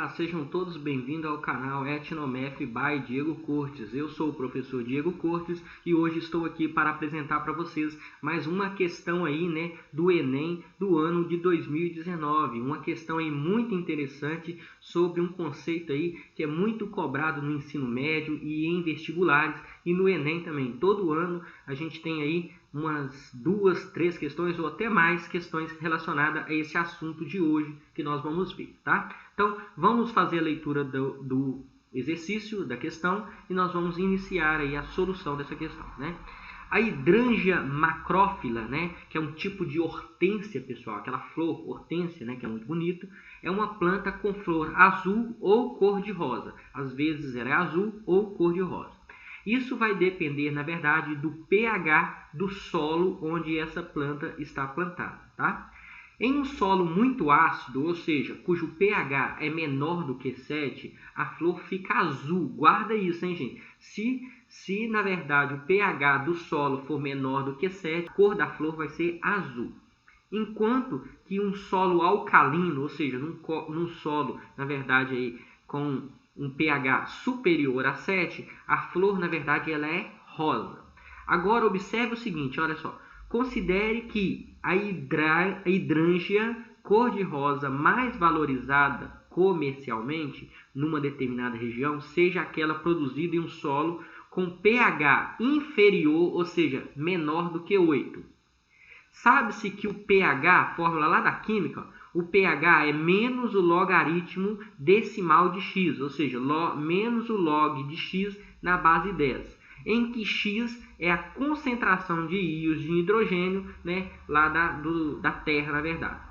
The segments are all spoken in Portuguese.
Olá, sejam todos bem-vindos ao canal Etnomaf by Diego Cortes. Eu sou o professor Diego Cortes e hoje estou aqui para apresentar para vocês mais uma questão aí, do Enem do ano de 2019. Uma questão aí muito interessante sobre um conceito aí que é muito cobrado no ensino médio e em vestibulares e no Enem também. Todo ano a gente tem aí umas 2, 3 questões ou até mais questões relacionadas a esse assunto de hoje que nós vamos ver, tá? Então, vamos fazer a leitura do exercício, da questão, e nós vamos iniciar aí a solução dessa questão, né? A hidrangeia macrófila, que é um tipo de hortênsia, pessoal, aquela flor hortênsia, que é muito bonito, é uma planta com flor azul ou cor-de-rosa. Às vezes ela é azul ou cor-de-rosa. Isso vai depender, na verdade, do pH do solo onde essa planta está plantada, tá? Em um solo muito ácido, ou seja, cujo pH é menor do que 7, a flor fica azul. Guarda isso, hein, gente? Se na verdade, o pH do solo for menor do que 7, a cor da flor vai ser azul. Enquanto que um solo alcalino, ou seja, num solo, na verdade, aí, com um pH superior a 7, a flor, na verdade, ela é rosa. Agora, observe o seguinte, olha só. Considere que a hidrangeia cor-de-rosa mais valorizada comercialmente numa determinada região seja aquela produzida em um solo com pH inferior, ou seja, menor do que 8. Sabe-se que o pH, fórmula lá da química, o pH é menos o logaritmo decimal de x, ou seja, menos o log de x na base 10, em que x é a concentração de íons de hidrogênio, lá da Terra, na verdade.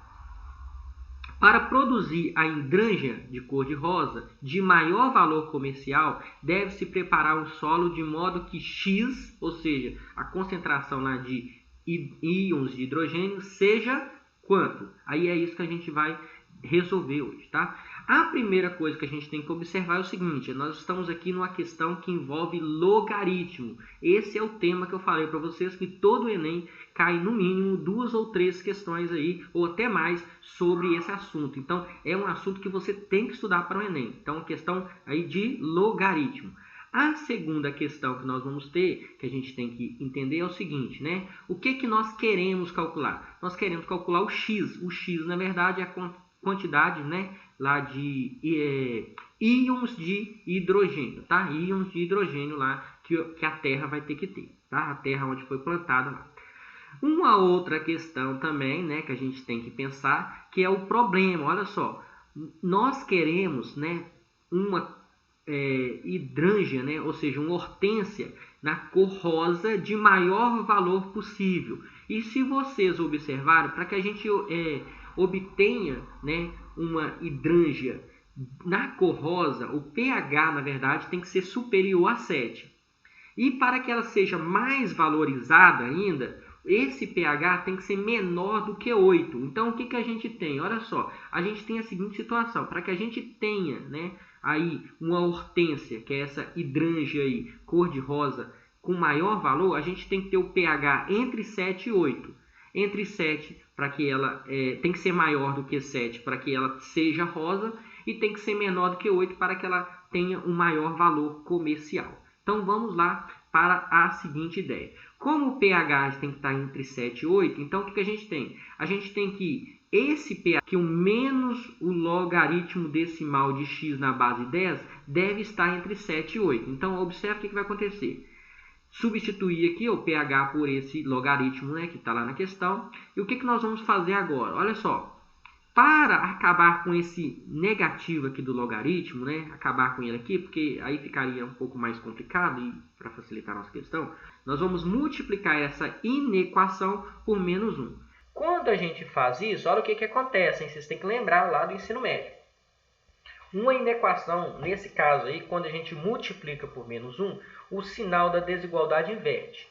Para produzir a hidrangeia de cor-de-rosa de maior valor comercial, deve-se preparar um solo de modo que x, ou seja, a concentração lá de íons de hidrogênio, seja quanto? Aí é isso que a gente vai resolver hoje, tá? A primeira coisa que a gente tem que observar é o seguinte: nós estamos aqui numa questão que envolve logaritmo. Esse é o tema que eu falei para vocês, que todo Enem cai no mínimo 2 ou 3 questões aí, ou até mais, sobre esse assunto. Então, é um assunto que você tem que estudar para o Enem. Então, questão aí de logaritmo. A segunda questão que nós vamos ter, que a gente tem que entender, é o seguinte, O que nós queremos calcular? Nós queremos calcular o x. O x, na verdade, é a quantidade, lá de íons de hidrogênio, tá? Íons de hidrogênio lá que a Terra vai ter que ter, tá? A Terra onde foi plantada lá. Uma outra questão também, que a gente tem que pensar, que é o problema. Olha só, nós queremos, uma hidrangeia, ou seja, uma hortênsia na cor rosa de maior valor possível. E se vocês observarem, para que a gente obtenha, uma hidrangeia na cor rosa, o pH, na verdade, tem que ser superior a 7. E para que ela seja mais valorizada ainda, esse pH tem que ser menor do que 8. Então, o que a gente tem? Olha só, a gente tem a seguinte situação. Para que a gente tenha, aí uma hortênsia, que é essa hidrangeia aí, cor-de-rosa, com maior valor, a gente tem que ter o pH entre 7 e 8. Entre 7, para que ela tem que ser maior do que 7 para que ela seja rosa, e tem que ser menor do que 8 para que ela tenha um maior valor comercial. Então, vamos lá para a seguinte ideia. Como o pH tem que estar entre 7 e 8, então o que a gente tem? A gente tem que esse pH, que o menos o logaritmo decimal de x na base 10, deve estar entre 7 e 8. Então, observe o que vai acontecer. Substituir aqui o pH por esse logaritmo, que está lá na questão. E o que nós vamos fazer agora? Olha só. Para acabar com esse negativo aqui do logaritmo, acabar com ele aqui, porque aí ficaria um pouco mais complicado e para facilitar a nossa questão, nós vamos multiplicar essa inequação por menos 1. Quando a gente faz isso, olha o que acontece, hein? Vocês têm que lembrar lá do ensino médio. Uma inequação, nesse caso aí, quando a gente multiplica por menos 1, o sinal da desigualdade inverte,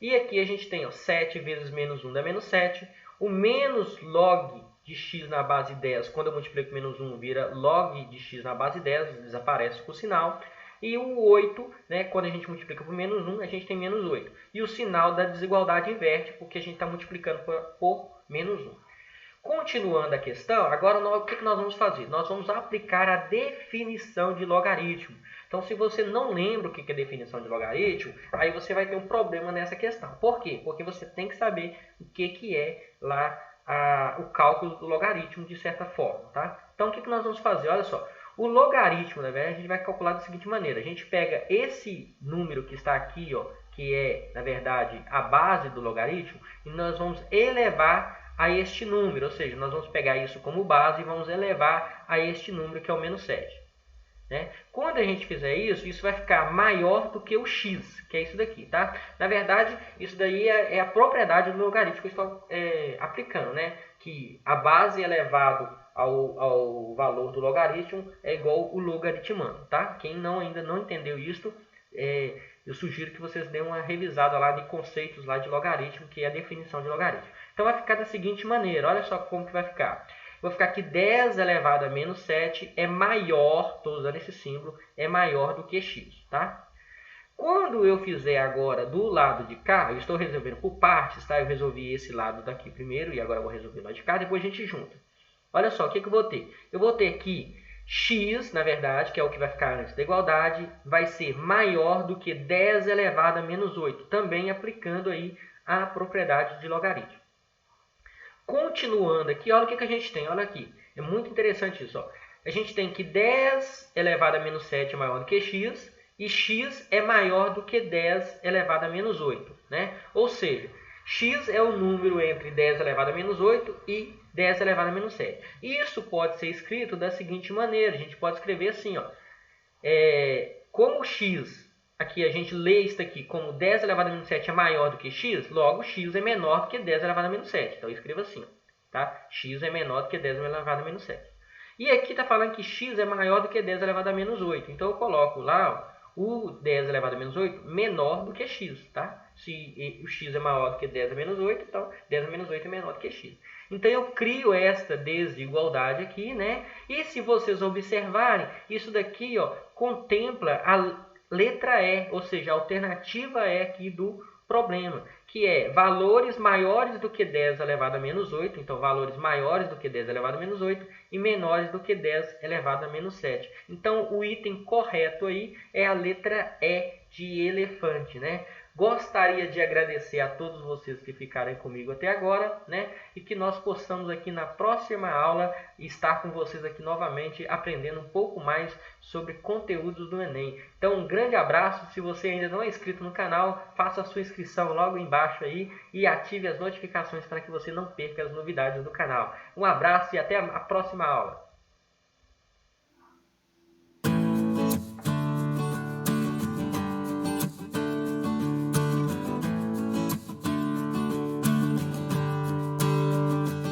E aqui a gente tem 7 vezes menos 1 dá menos 7. O menos log de x na base 10, quando eu multiplico menos 1, vira log de x na base 10, desaparece com o sinal. E o 8, quando a gente multiplica por menos 1, a gente tem menos 8. E o sinal da desigualdade inverte, porque a gente está multiplicando por menos 1. Continuando a questão, agora o que nós vamos fazer? Nós vamos aplicar a definição de logaritmo. Então, se você não lembra o que é definição de logaritmo, aí você vai ter um problema nessa questão. Por quê? Porque você tem que saber o que é lá o cálculo do logaritmo, de certa forma. Tá? Então, o que nós vamos fazer? Olha só, o logaritmo, na verdade, a gente vai calcular da seguinte maneira. A gente pega esse número que está aqui, ó, que é, na verdade, a base do logaritmo, e nós vamos elevar a este número, ou seja, nós vamos pegar isso como base e vamos elevar a este número, que é o menos 7. Né? Quando a gente fizer isso, isso vai ficar maior do que o x, que é isso daqui. Tá? Na verdade, isso daí é a propriedade do logaritmo que eu estou aplicando, né? Que a base elevado ao valor do logaritmo é igual o logaritmando. Tá? Quem ainda não entendeu isso, eu sugiro que vocês dêem uma revisada lá de conceitos lá de logaritmo, que é a definição de logaritmo. Então vai ficar da seguinte maneira, olha só como que vai ficar. Vou ficar que 10 elevado a menos 7 é maior, estou usando esse símbolo, é maior do que x. Tá? Quando eu fizer agora do lado de cá, eu estou resolvendo por partes, tá? Eu resolvi esse lado daqui primeiro e agora eu vou resolver o lado de cá, depois a gente junta. Olha só, o que eu vou ter? Eu vou ter aqui x, na verdade, que é o que vai ficar antes da igualdade, vai ser maior do que 10 elevado a menos 8, também aplicando aí a propriedade de logaritmo. Continuando aqui, olha o que a gente tem, olha aqui, é muito interessante isso. Ó. A gente tem que 10 elevado a menos 7 é maior do que x, e x é maior do que 10 elevado a menos 8. Né? Ou seja, x é o número entre 10 elevado a menos 8 e 10 elevado a menos 7. Isso pode ser escrito da seguinte maneira, a gente pode escrever assim, ó, como x, aqui a gente lê isso aqui como 10 elevado a menos 7 é maior do que x, logo x é menor do que 10 elevado a menos 7. Então eu escrevo assim, tá? X é menor do que 10 elevado a menos 7. E aqui está falando que x é maior do que 10 elevado a menos 8. Então eu coloco lá, ó, o 10 elevado a menos 8 menor do que x, tá? Se o x é maior do que 10 a menos 8, então 10 a menos 8 é menor do que x. Então eu crio esta desigualdade aqui, né? E se vocês observarem, isso daqui, ó, contempla a letra E, ou seja, a alternativa E aqui do problema, que é valores maiores do que 10 elevado a menos 8, então valores maiores do que 10 elevado a menos 8 e menores do que 10 elevado a menos 7. Então o item correto aí é a letra E de elefante, né? Gostaria de agradecer a todos vocês que ficaram comigo até agora, né? E que nós possamos aqui na próxima aula estar com vocês aqui novamente, aprendendo um pouco mais sobre conteúdos do Enem. Então, um grande abraço. Se você ainda não é inscrito no canal, faça a sua inscrição logo embaixo aí e ative as notificações para que você não perca as novidades do canal. Um abraço e até a próxima aula.